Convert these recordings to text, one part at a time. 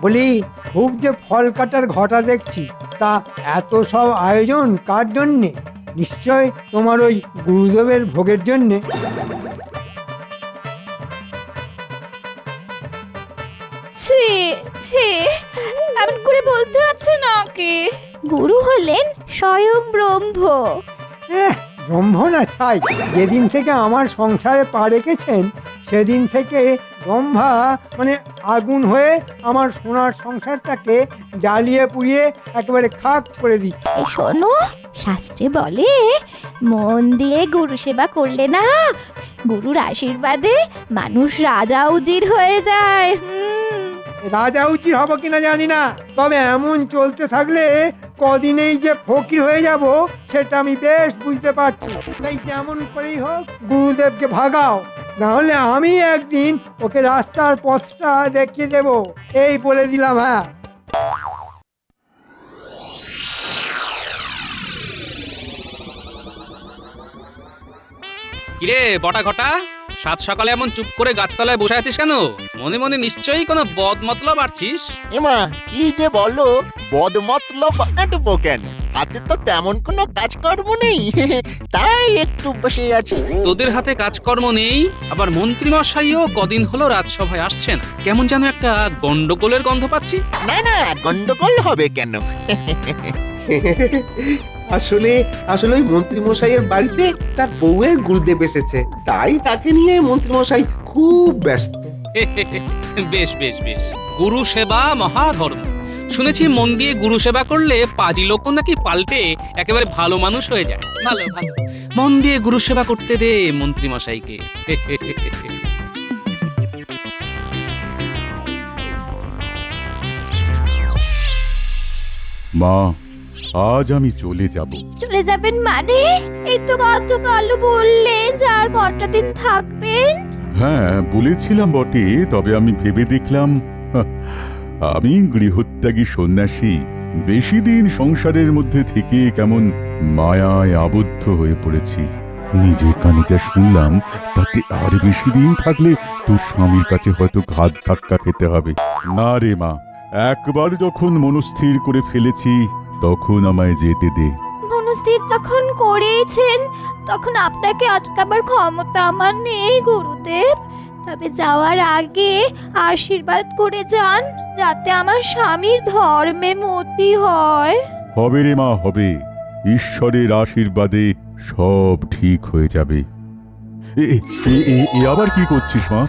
বলি, খুব যে ফল কাটার ঘটা দেখছি, তা এত সব আয়োজন কার জন্যে? নিশ্চয় তোমার ওই গুরুদেবের ভোগের জন্যে। ছি ছি, এমন করে বলতে আছে নাকি? গুরু হলেন স্বয়ং ব্রহ্ম। ব্রহ্ম না ছাই, যেদিন থেকে আমার সংসারে পা রেখেছেন সেদিন থেকে ব্রহ্মা মানে আগুন হয়ে আমার সোনার সংসারটাকে জ্বালিয়ে পুড়িয়ে একেবারে খাক করে দিচ্ছে। এই শোনো, শাস্ত্রে বলে মন দিয়ে গুরু সেবা করলে না, গুরুর আশীর্বাদে মানুষ রাজা উজির হয়ে যায়। রাজা উচিত হবো কিনা জানি না, তবে এমন চলতে থাকলে কদিনেই যে ফকির হয়ে যাব সেটা আমি বেশ বুঝতে পারছি। তাই যেমন করেই হোক গুরুদেবকে ভাগাও, না হলে আমি একদিন ওকে রাস্তার পথটা দেখিয়ে দেব, এই বলে দিলাম। হ্যাঁ, কিরে বটা ঘটা, সাত সকালে এমন চুপ করে গাছতলায় বসে আছিস কেন? মনে মনে নিশ্চয়ই কোনো বদ মতলব আছিস। এমা কি যে বলো, বদমতলব আটবো কেন? হাতে তো তেমন কোনো কাজকর্ম নেই, তাই একটু বসে আছি। তোদের হাতে কাজকর্ম নেই, আবার মন্ত্রী মশাইও কদিন হলো রাজসভায় আসছেন, কেমন যেন একটা গন্ডগোলের গন্ধ পাচ্ছি। না না, গন্ডগোল হবে কেন? আসলে আসলে ওই মন্ত্রী মশাইয়ের বাড়িতে তার বউয়ের গুরুদেব এসেছে, তাই তাকে নিয়ে মন্ত্রী মশাই খুব ব্যস্ত। বেশ বেশ বেশ, গুরু সেবা মহাধর্ম। শুনেছি মন দিয়ে গুরু সেবা করলে পাজি লোক নাকি পাল্টে একেবারে ভালো মানুষ হয়ে যায়। ভালো ভালো, মন দিয়ে গুরু সেবা করতে দে মন্ত্রী মশাইকে। মা, আজ আমি চলে যাব। চলে যাবেন মানে? এই তো গতকাল বললেন যে আর কটা দিন থাকবেন। হ্যাঁ বলেছিলাম বটে, তবে আমি ভেবে দেখলাম আমি গৃহত্যাগী সন্ন্যাসী, বেশি দিন সংসারের মধ্যে থেকে কেমন মায়ায় আবদ্ধ হয়ে পড়েছি। নিজের কানে যা শুনলাম তাতে আর বেশি দিন থাকলে তোর স্বামীর কাছে হয়তো ঘাত ধাক্কা খেতে হবে। না রে মা, একবার যখন মনস্থির করে ফেলেছি তখন আমায় যেতে দে। মনস্থির যখন করেছেন তখন আপনাকে আটকাবার ক্ষমতা আমার নেই গুরুদেব। তবে যাওয়ার আগে আশীর্বাদ করে যান যাতে আমার স্বামীর ধর্মে মতি হয়। হবে রে মা, হবে। ঈশ্বরের আশীর্বাদে সব ঠিক হয়ে যাবে। আবার কি করছিস মা?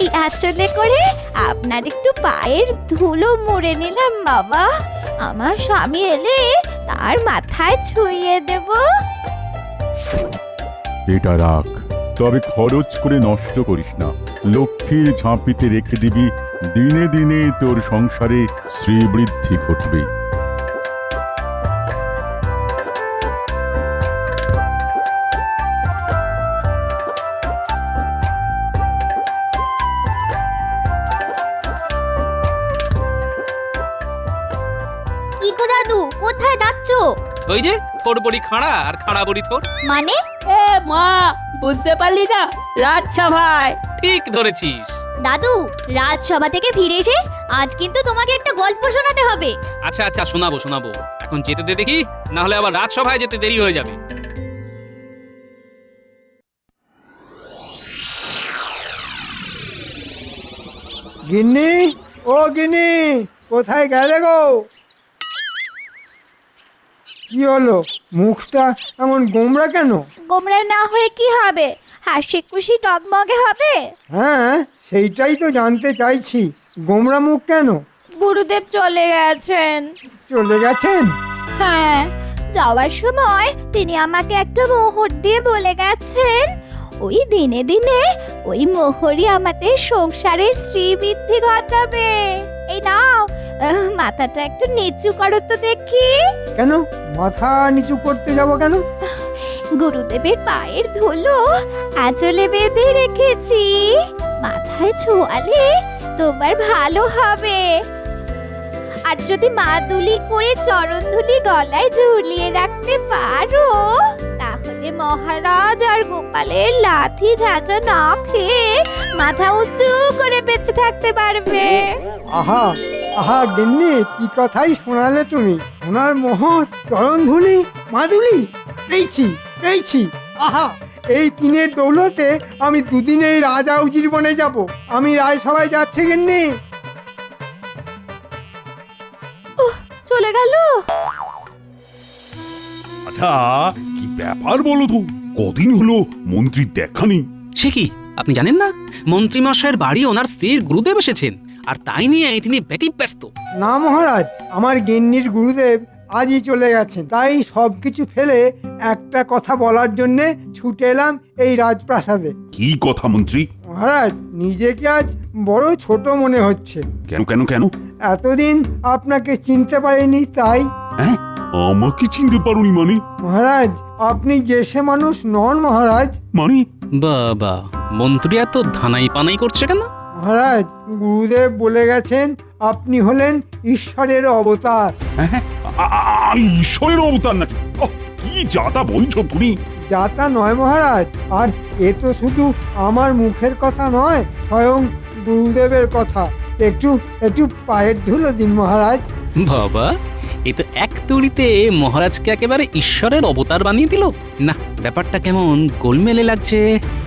এই আঁচলে করে আপনার একটু পায়ের ধুলো মুড়ে নিলাম বাবা। আমার স্বামী এলে তার মাথায় ছুঁয়ে দেব। এটা রাখ, তবে খরচ করে নষ্ট করিস না। লক্ষ্মীর ঝাঁপিতে রেখে দিবি, দিনে দিনে তোর সংসারে শ্রীবৃদ্ধি ঘটবে। কি গো দাদু, কোথায় যাচ্ছো? ওই যে তোর বড়ি খাড়া আর খাড়া বড়ি তোর। মানে? এ মা, বুঝতে পারলি না? রাজসভায়। ঠিক ধরেছিস। দাদু, রাজসভা থেকে ফিরে এসে আজ কিন্তু তোমাকে একটা গল্প শোনাতে হবে। আচ্ছা আচ্ছা, শোনাবো শোনাবো, এখন যেতে দে দেখি, না হলে আবার রাজসভায় যেতে দেরি হয়ে যাবে। গিন্নি, ও গিন্নি, কোথায় গেলে গো? কি হলো, মুখটা এমন গোমড়া কেন? গোমরা না হয়ে কি হবে, হাসি খুশি টকমগে হবে। হ্যাঁ, সেইটাই তো জানতে চাইছি, গোমড়া মুখ কেন? গুরুদেব চলে গেছেন। চলে গেছেন? হ্যাঁ, যাওয়ার সময় তিনি আমাকে একটা মোহর দিয়ে বলে গেছেন, ওই দিনে দিনে ওই মোহরই আমাদের সংসারের শ্রীবৃদ্ধি ঘটাবে। এই নাও, মাথাটা একটু নিচু করো তো দেখি। কেন মাথা নিচু করতে যাব কেন? গুরুদেবের পায়ের ধুলো আঁচলে বেঁধে রেখেছি, মাথায় ছোঁয়ালে তোমার ভালো হবে। আর যদি মাদুলি করে চরণ ধুলি গলায় ঝুলিয়ে রাখতে পারো তাহলে মহারাজ আর গোপালের লাঠি ঝাঁটা না খেয়ে মাথা উঁচু করে বেঁচে থাকতে পারবে। আহা আহা গিন্নি, কি কথাই শোনালে তুমি। সোনার মোহর, চরণধুলি, মাদুলি পেয়েছি পেয়েছি। আহা, এই তিনের দৌলতে আমি দুদিনেই রাজা উজির বনে যাব। আমি রাজসভায় যাচ্ছে গিন্নি। চলে গেল। আচ্ছা, কি ব্যাপার বলো তো? কদিন হলো মন্ত্রীর দেখা নেই। সে কি, আপনি জানেন না মন্ত্রীমশাইয়ের বাড়ি ওনার স্ত্রীর গুরুদেব এসেছেন, আর তাই নিয়ে তিনি ব্যতিব্যস্ত। না মহারাজ, আমার গিন্নির গুরুদেব আজই চলে গেছেন। তাই সবকিছু ফেলে একটা কথা বলার জন্যে ছুটে এলাম এই রাজপ্রাসাদে। কি কথা মন্ত্রী? মহারাজ, নিজেকে আজ বড় ছোট মনে হচ্ছে। কেন কেন কেন? এতদিন আপনাকে চিনতে পারিনি তাই। হ্যাঁ, আমাকে চিনতে পারোনি মানে? মহারাজ, আপনি যে সে মানুষ নন মহারাজ। মানে বাবা, মন্ত্রী এত ধানাই পানাই করছে কেন? মহারাজ, গুরুদেব বলে গেছেন আপনি হলেন ঈশ্বরের অবতার। হ্যাঁ, আমি ঈশ্বরের অবতার নাকি? কি যাতা বলছো তুমি? যাতা নয় মহারাজ, আর এ তো শুধু আমার মুখের কথা নয়, স্বয়ং গুরুদেবের কথা। একটু একটু পায়ের ধুলো দিন মহারাজ। বাবা, এ তো এক তুড়িতে মহারাজকে একেবারে ঈশ্বরের অবতার বানিয়ে দিল। না, ব্যাপারটা কেমন গোলমেলে লাগছে।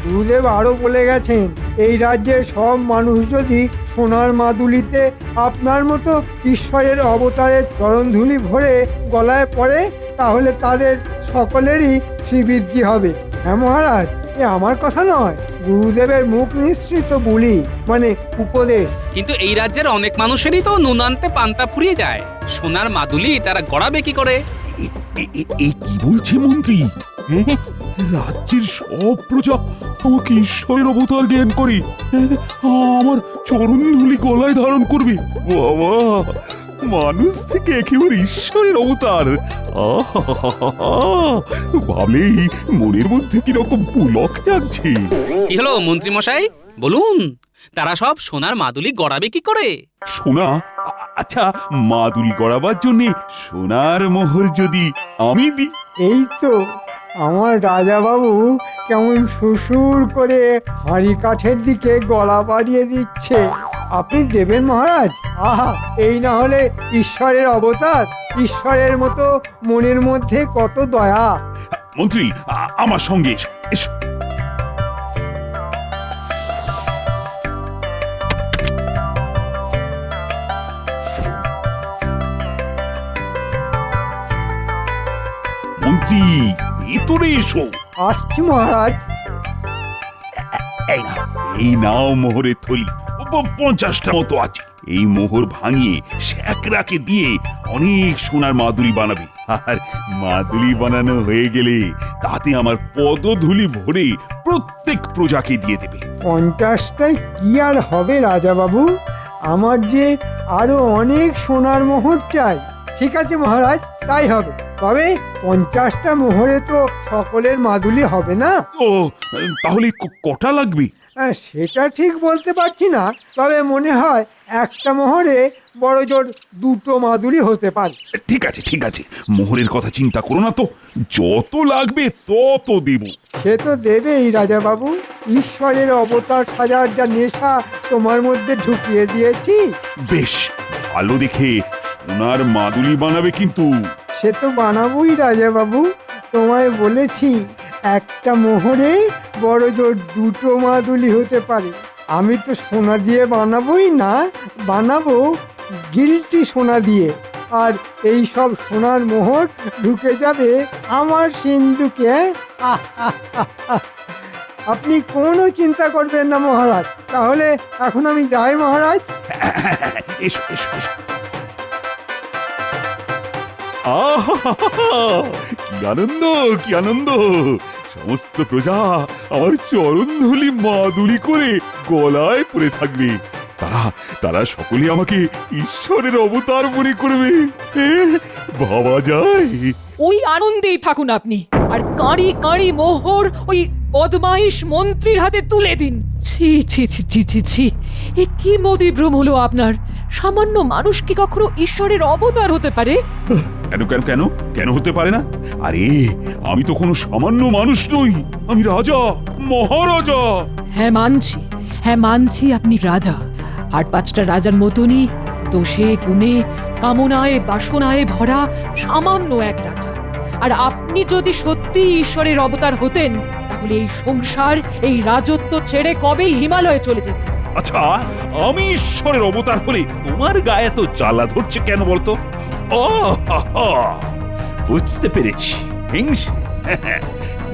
গুরুদেব আরো বলে গেছেন, এই রাজ্যের সব মানুষ যদি সোনার মাদুলিতে আপনার মতো ঈশ্বরের অবতারের চরণধুলি ভরে গলায় পড়ে, তাহলে তাদের সকলেরই শ্রীবৃদ্ধি হবে। হ্যাঁ মহারাজ, এ আমার কথা নয়, গুরুদেবের মুখ নিঃসৃত বলি, মানে উপদেশ। কিন্তু এই রাজ্যের অনেক মানুষেরই তো নুন আনতে পান্তা ফুরিয়ে যায়। সোনার মাদুলি তারা গড়াবে কি করে? এই কি বলছে মন্ত্রী? হ্যাঁ, রাজ্যের সব প্রজা আমাকে ঈশ্বরের অবতার জ্ঞান করে আমার চরণধুলি গলায় ধারণ করবে। বাবা, মানুষ থেকে একেবারে ঈশ্বরের অবতার। ভাবলেই মনের মধ্যে কিরকম পুলক জাগছে। কি হলো মন্ত্রী মশাই, বলুন, তারা সব সোনার মাদুলি গড়াবে কি করে? সোনা? আচ্ছা, মাদুলি গড়াবার জন্য সোনার মোহর যদি আমি দিই? এই তো আমার রাজা বাবু কেমন সুসুর করে হাঁড়ি কাঠের দিকে গলা বাড়িয়ে দিচ্ছে। আপনি দেবেন মহারাজ? আহা, এই না হলে ঈশ্বরের অবতার। ঈশ্বরের মতো মনের মধ্যে কত দয়া। মন্ত্রী, আমার সঙ্গে এসো, এসো। মন্ত্রী, ভেতরে এসো। আসছি মহারাজ। এই নাও মোহরের থলি। 50টা মতো আছে। এই মোহর ভাঙিয়ে শ্যাকরাকে দিয়ে অনেক সোনার মাদুলি বানাবে। আর মাদুলি বানানো হয়ে গেলে তাতে আমার পদধূলি ভরে প্রত্যেক প্রজাকে দিয়ে দেবে। 50টায় কি আর হবে রাজা বাবু, আমার যে আরো অনেক সোনার মোহর চাই। ঠিক আছে মহারাজ, তাই হবে। তবে 50টা মোহরে তো সকলের মাদুলি হবে না। ও, তাহলে কটা লাগবে? সেটা ঠিক বলতে পারছি না, তবে মনে হয় একটা মোহরে বড় জোর 2টো মাদুলি হতে পারে। ঠিক আছে, ঠিক আছে, মোহরের কথা চিন্তা করো না তো, যত লাগবে তত দেব। সে তো দেবেই রাজা বাবু। ঈশ্বরের অবতার সাজার যা নেশা তোমার মধ্যে ঢুকিয়ে দিয়েছি। বেশ, ভালো দেখে সোনার মাদুলি বানাবে কিন্তু। সে তো বানাবোই রাজা বাবু, তোমায় বলেছি একটা মোহরে বড় জোর 2টো মাদুলি হতে পারে। আমি তো সোনা দিয়ে বানাবোই না, বানাবো গিলটি সোনা দিয়ে। আর এই সব সোনার মোহর ঢুকে যাবে আমার সিন্ধুকে। আহ, আহ, আহ, আহ। আপনি কোনো চিন্তা করবেন না মহারাজ। তাহলে এখন আমি যাই মহারাজ। এসো, এসো, এসো। কি আনন্দ, কি আনন্দ! সমস্ত প্রজা আমার চরণধুলি মাদুলি করে গলায় পড়ে থাকবে। তারা তারা সকলে আমাকে ঈশ্বরের অবতার মনে করবে। ভাবা যায়? ওই আনন্দেই থাকুন আপনি, আর কাঁড়ি কাঁড়ি মোহর ওই বদমাইশ মন্ত্রীর হাতে তুলে দিন। ছি ছি ছি ছি ছি ছি, এ কি মতিভ্রম হলো আপনার? সামান্য মানুষ কি কখনো ঈশ্বরের অবতার হতে পারে? কেন কেন কেন কেন হতে পারে না? আরে আমি তো কোনো সামান্য মানুষ নই, আমি রাজা, মহারাজা। হ্যাঁ মানছি আপনি রাজা, আর 5টা রাজার মতনই দোষে গুণে কামনায় বাসনায় ভরা সামান্য এক রাজা। আর আপনি যদি সত্যি ঈশ্বরের অবতার হতেন তাহলে এই সংসার, এই রাজত্ব ছেড়ে কবেই হিমালয়ে চলে যেতেন। আচ্ছা, আমি ঈশ্বরের অবতার হলে তোমার গায়ে তো জ্বালা ধরছে কেন বলতো? ও হা হা, বুঝতে পেরেছি,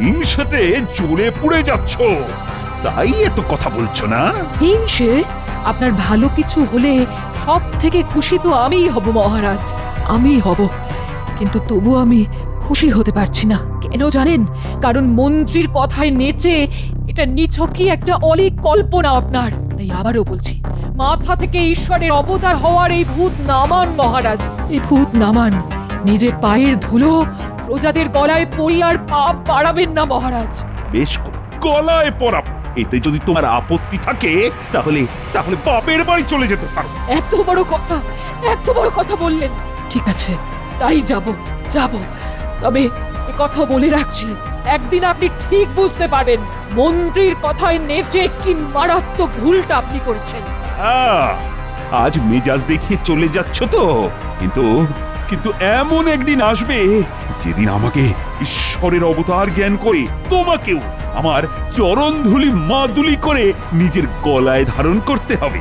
হিংসাতে জ্বলে পুড়ে যাচ্ছ, তাই এত কথা বলছো না? হিংসে? আপনার ভালো কিছু হলে সব থেকে খুশি তো আমিই হব মহারাজ, আমিই হব। কিন্তু তবু আমি খুশি হতে পারছি না। কেন জানেন? কারণ মন্ত্রীর কথায় নেচে এটা নিছকই একটা অলীক কল্পনা আপনার। তাই আবারও বলছি, মাথা থেকে ঈশ্বরের অবতার হওয়ার এই ভূত নামান মহারাজ, এই ভূত নামান। নিজের পায়ের ধুলো প্রজাদের গলায় পরিয়ে আর পাপ বাড়াবেন না মহারাজ। বেশ করে গলায় পড়াবো। এতে যদি তোমার আপত্তি থাকে তাহলে তাহলে বাপের বাড়ি চলে যেতে পারো। এত বড় কথা বললেন। ঠিক আছে, তাই যাব। তবে এ কথা বলে রাখছি, একদিন আপনি ঠিক বুঝতে পারবেন মন্ত্রীর কথায় নেচে কি মারাত্মক ভুলটা আপনি করেছেন। আজ মেজাজ দেখিয়ে চলে যাচ্ছ তো, কিন্তু কিন্তু এমন একদিন আসবে যেদিন আমাকে ঈশ্বরের অবতার জ্ঞান করে তোমাকেও আমার চরণধুলি মাদুলি করে নিজের গলায় ধারণ করতে হবে।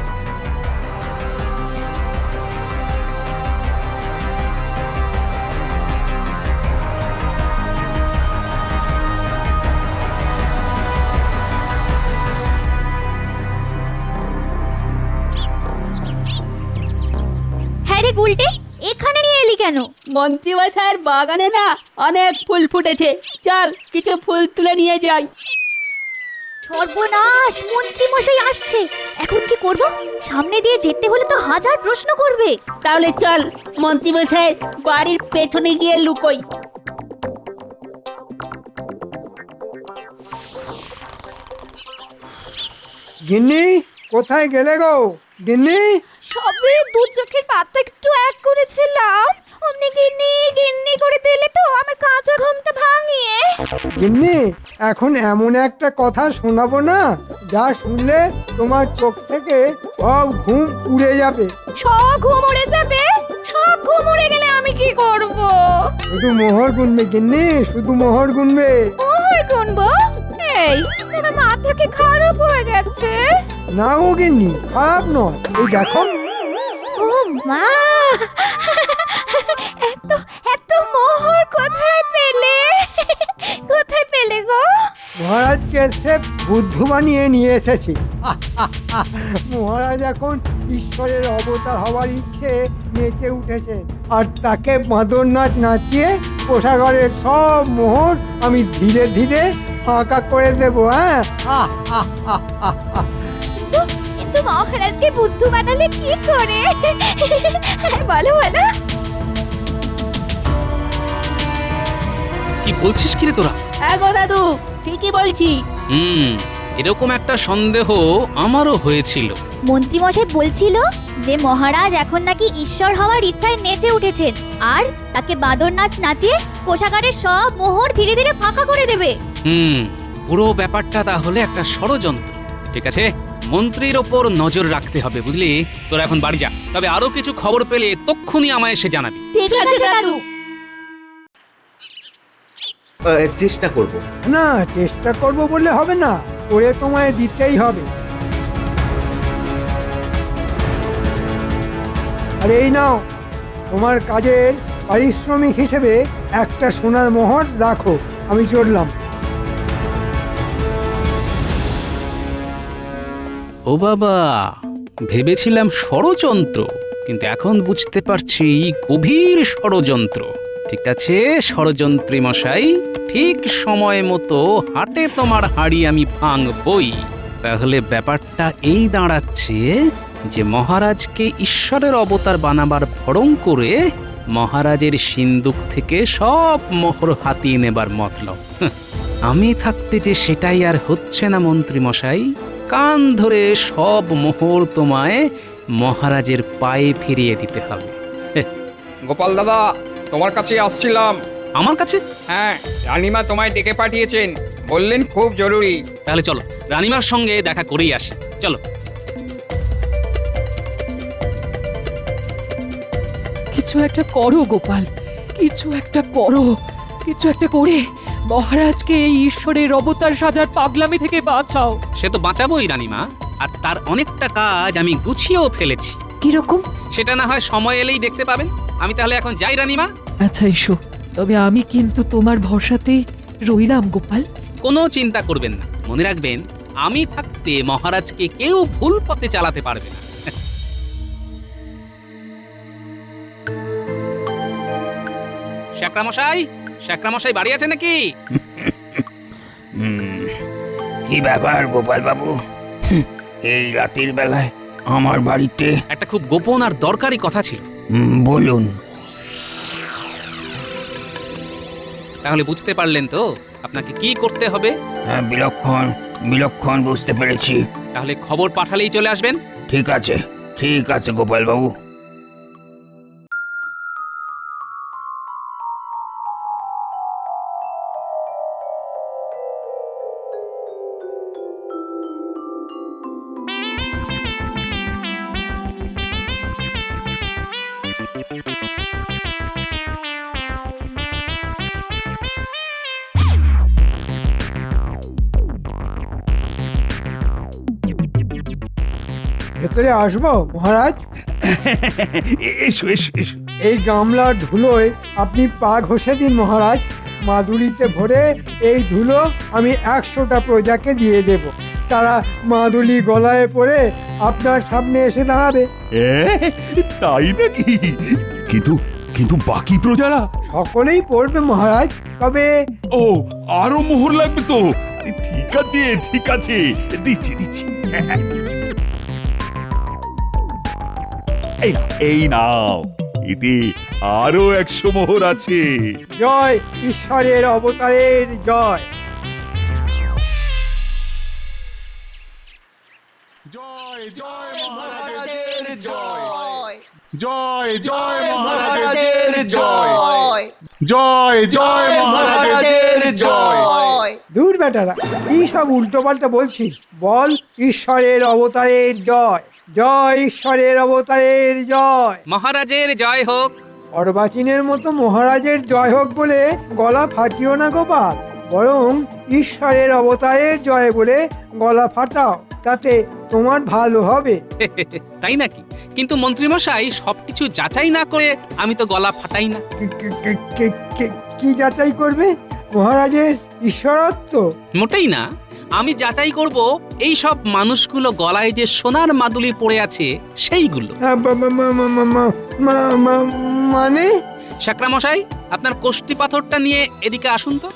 হ্যাঁ রে গুলটে, এখানে নিয়ে এলি কেন? মন্ত্রীমশাইয়ের বাগানে না অনেক ফুল ফুটেছে, চল কিছু ফুল তুলে নিয়ে যাই। সর্বনাশ, মন্ত্রী মশাই আসছে। এখন কি করব? সামনে দিয়ে যেতে হলে তো হাজার প্রশ্ন করবে। তাহলে চল মন্ত্রীমশাইয়ের বাড়ির পেছনে গিয়ে লুকোই। গিন্নি, কোথায় গেলে গো গিন্নি? সবে দু চোখের পাতা একটু এক করেছিলাম, অমনি গিন্নি গিন্নি করে দিলে তো আমার কাঁচা ঘুমটা ভাঙিয়ে। গিন্নি, এখন এমন একটা কথা শোনাবো না, যা শুনলে তোমার চোখ থেকে সব ঘুম উড়ে যাবে। সব ঘুম উড়ে যাবে? সব ঘুম উড়ে গেলে আমি কি করব? শুধু মোহর গুনবে গিন্নি, শুধু মোহর গুনবে। মোহর গুনবো? এই, তোমার মাথা কি খারাপ হয়ে গেছে? না গো গিন্নি, খারাপ নয়, এই দেখো। ও মা, এত এত মোহর কোথায় পেলে? কোথায় পেলে গো? মহারাজকে সে বুদ্ধ বানিয়ে নিয়ে এসেছি। মহারাজ এখন ঈশ্বরের অবতার হওয়ার ইচ্ছে নেচে উঠেছেন, আর তাকে মাদর নাচ নাচিয়ে কোষাগারের সব মোহর আমি ধীরে ধীরে ফাঁকা করে দেবো। হ্যাঁ, কিন্তু মহারাজকে বুদ্ধ বানালে কি করে? বলো বলো। কি বলছিস কি রে তোরা? গো দাদু, ঠিকই বলছি। এরকম একটা সন্দেহ আমারও হয়েছিল। মন্ত্রী মশাই বলছিল যে মহারাজ এখন নাকি ঈশ্বর হওয়ার ইচ্ছায় নেচে উঠেছেন, আর তাকে বাদর নাচ নাচিয়ে কোষাগারের সব মোহর ধীরে ধীরে ফাঁকা করে দেবে। পুরো ব্যাপারটা তাহলে একটা ষড়যন্ত্র। ঠিক আছে, মন্ত্রীর ওপর নজর রাখতে হবে, বুঝলি? তোরা এখন বাড়ি যা, তবে আরো কিছু খবর পেলে তক্ষুনি আমায় এসে জানাবি। ঠিক আছে দাদু। চেষ্টা করব। না, চেষ্টা করব বললে হবে না, করে তোমায় দিতেই হবে। আর এই নাও, তোমার কাজের পারিশ্রমিক হিসেবে একটা সোনার মোহর রাখো। আমি চললাম। ও বাবা, ভেবেছিলাম ষড়যন্ত্র, কিন্তু এখন বুঝতে পারছি গভীর ষড়যন্ত্র। ঠিক আছে ষড়যন্ত্রী মশাই, ঠিক সময় মতো হাটে তোমার হাড়ি আমি ভাঙবই। তাহলে ব্যাপারটা এই দাঁড়াচ্ছে যে মহারাজকে ঈশ্বরের অবতার বানাবার ভড়ং করে মহারাজের সিন্দুক থেকে সব মোহর হাতিয়ে নেবার মতলব। আমি থাকতে যে সেটাই আর হচ্ছে না মন্ত্রী মশাই। কান ধরে সব মোহর তোমায় মহারাজের পায়ে ফিরিয়ে দিতে হবে। গোপাল দাদা, তোমার কাছে আসছিলাম। আমার কাছে? হ্যাঁ, রানীমা তোমায় ডেকে পাঠিয়েছেন, বললেন খুব জরুরি। তাহলে চলো রানীমার সঙ্গে দেখা করেই আসি, চলো। কিছু একটা করো গোপাল, কিছু একটা করো, কিছু একটা করে মহারাজকে এই ঈশ্বরের অবতার সাজার পাগলামি থেকে বাঁচাও। সে তো বাঁচাবোই রানীমা, আর তার অনেকটা কাজ আমি গুছিয়েও ফেলেছি। কিরকম? সেটা না হয় সময় এলেই দেখতে পাবেন। আমি তাহলে এখন যাই রানীমা। আচ্ছা এসো, তবে আমি কিন্তু তোমার ভরসাতেই রইলাম গোপাল। কোনো চিন্তা করবেন না, মনে রাখবেন আমি থাকতে মহারাজকে কেউ ভুল পথে চালাতে পারবে না। শ্যাকরামশাই বাড়ি আছে নাকি? কি ব্যাপার গোপাল বাবু, এই রাতের বেলায় আমার বাড়িতে? একটা খুব গোপন আর দরকারি কথা ছিল। বলুন। তাহলে বুঝতে পারলেন তো আপনাকে কি করতে হবে? হ্যাঁ, বিলক্ষণ বুঝতে পেরেছি। তাহলে খবর পাঠালেই চলে আসবেন। ঠিক আছে গোপাল বাবু। ভেতরে আসবো মহারাজ? এসো এসো এসো। এই গামলার ধুলোয় আপনি পা ঘষে দিন মহারাজ। মাদুলিতে ভরে এই ধুলো আমি 100টা প্রজাকে দিয়ে দেব। তারা মাদুলি গলায় পরে আপনার সামনে এসে দাঁড়াবে। তাই নাকি? কিন্তু কিন্তু বাকি প্রজারা? সকলেই পড়বে মহারাজ, তবে ও, আরো মোহর লাগবে তো? ঠিক আছে দিচ্ছি। এই নাও, এতে আরো 100 মোহর আছে। জয় ঈশ্বরের অবতারের জয়। জয় জয় মহারাজের জয়, জয় জয় মহারাজের জয়, জয় জয় মহারাজের জয়। দূর বেটারা, কি সব উল্টো পাল্টা বলছিস? বল ঈশ্বরের অবতারের জয়, জয় ঈশ্বরের অবতারের জয়। মহারাজের জয় হোক। অর্বাচীনের মতো মহারাজের জয় হোক বলে গলা ফাটিও না গোপাল, বরং ঈশ্বরের অবতারের জয় বলে গলা ফাটাও, তাতে তোমার ভালো হবে। তাই নাকি? কিন্তু মন্ত্রীমশাই, সবকিছু যাচাই না করে আমি তো গলা ফাটাই না। কি যাচাই করবে? মহারাজের ঈশ্বরত্ব? মোটেই না। আমি যাচাই করব এই সব মানুষগুলো গলায় যে সোনার মাদুলি পড়ে আছে সেইগুলো। মানে? শ্যাকরামশাই, আপনার কোষ্ঠী পাথরটা নিয়ে এদিকে আসুন তো।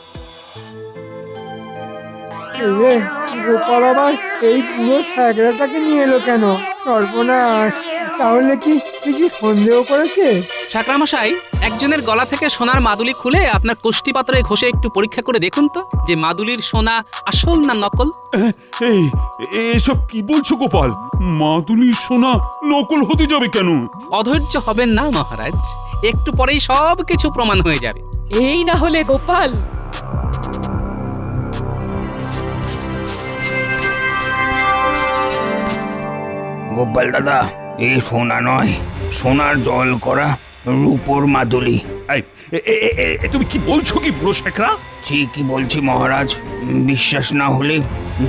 গোপাল আবার এই পুরো স্যাগরাটাকে নিয়ে এলো কেন? সর্বনাশ! তাহলে কি কিছু সন্দেহ করেছে? শ্যাকরামশাই, একজনের গলা থেকে সোনার মাদুলি খুলে আপনার কোষ্ঠী পাথরে ঘষে একটু পরীক্ষা করে দেখুন তো, যে মাদুলির সোনা আসল না নকল। এই এসব কি বলছো গোপাল? মাদুলির সোনা নকল হতে যাবে কেন? অধৈর্য হবেন না মহারাজ, একটু পরেই সব কিছু প্রমাণ হয়ে যাবে। এই না হলে গোপাল। গোপাল দাদা, এই সোনা নয়, সোনার জল করা রূপোর মাদুলি। তুমি কি বলছো কি বুড়ো শেখরা? ঠিকই বলছি মহারাজ। বিশ্বাস না হলে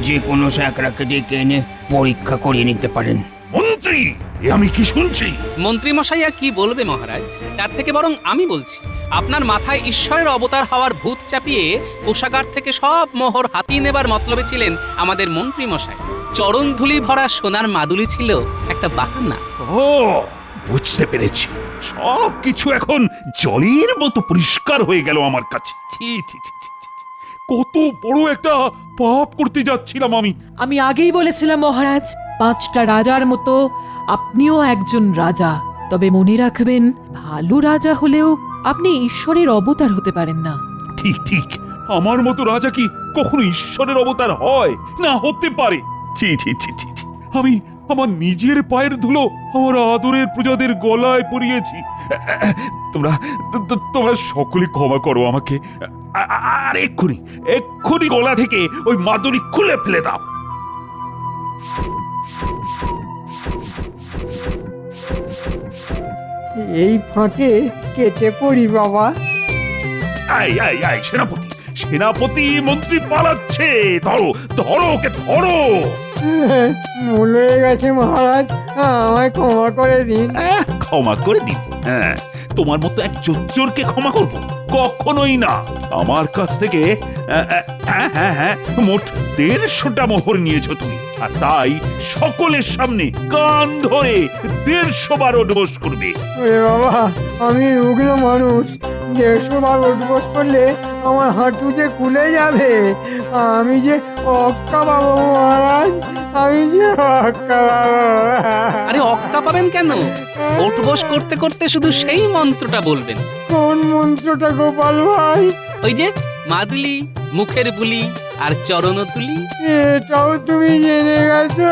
যে কোনো শেখরাকে ডেকে এনে পরীক্ষা করিয়ে নিতে পারেন। মন্ত্রী, এ আমি কি শুনছি? মন্ত্রী মশাই আর কি বলবে মহারাজ, তার থেকে বরং আমি বলছি। আপনার মাথায় ঈশ্বরের অবতার হওয়ার ভূত চাপিয়ে কোষাগার থেকে সব মোহর হাতিয়ে নেবার মতলবে ছিলেন আমাদের মন্ত্রী মশাই। চরণ ধুলি ভরা সোনার মাদুলি ছিল একটা বাহানা। ও, বুঝতে পেরেছি। সব কিছু এখন জলের মতো পরিষ্কার হয়ে গেল আমার কাছে। ছি ছি ছি ছি ছি। কত বড় একটা পাপ করতে যাচ্ছিলাম আমি। আমি আগেই বলেছিলাম মহারাজ, 5টা রাজার মতো আপনিও একজন রাজা। তবে মনে রাখবেন, ভালো রাজা হলেও আপনি ঈশ্বরের অবতার হতে পারেন না। ঠিক। আমার মতো রাজা কি কখনো ঈশ্বরের অবতার হয়? না, হতে পারে। ছি ছি ছি ছি ছি। আমি আমার নিজের পায়ের ধুলো আমার আদরের প্রজাদের গলায় পরিয়েছি, তোমরা সকলে ক্ষমা করো আমাকে। আর এক্ষুনি গলা থেকে ওই মাদুলি খুলে ফেলে দাও। এই ফাঁকে কেটে পড়ি বাবা। আই সেনাপতি মন্ত্রী পালাচ্ছে, ধরো ওকে ধরো। ভুল হয়ে গেছে মহারাজ, আমায় ক্ষমা করে দিন। ক্ষমা করে দিন? হ্যাঁ, তোমার মতো এক চোরকে ক্ষমা করব? কখনোই না। আমার কাছ থেকে হ্যাঁ মোট 150টা মোহর নিয়েছো তুমি, আর তাই সকলের সামনে কান ধরে 150 বার উঠবোস করবে। ওরে বাবা, আমি রুগ্ন মানুষ, 150 বার উঠবোস করলে আমার হাঁটু যে খুলে যাবে। আমি যে অক্কা পাবো মহারাজ, আমি যে অক্কা পাবো। আরে অক্কা পাবেন কেন? ওঠবোস করতে করতে শুধু সেই মন্ত্রটা বলবেন। কোন মন্ত্রটা গোপাল ভাই? ওই যে মাদুলি, মুখের বুলি আর চরণধুলি। এটাও তুমি জেনে গেছো?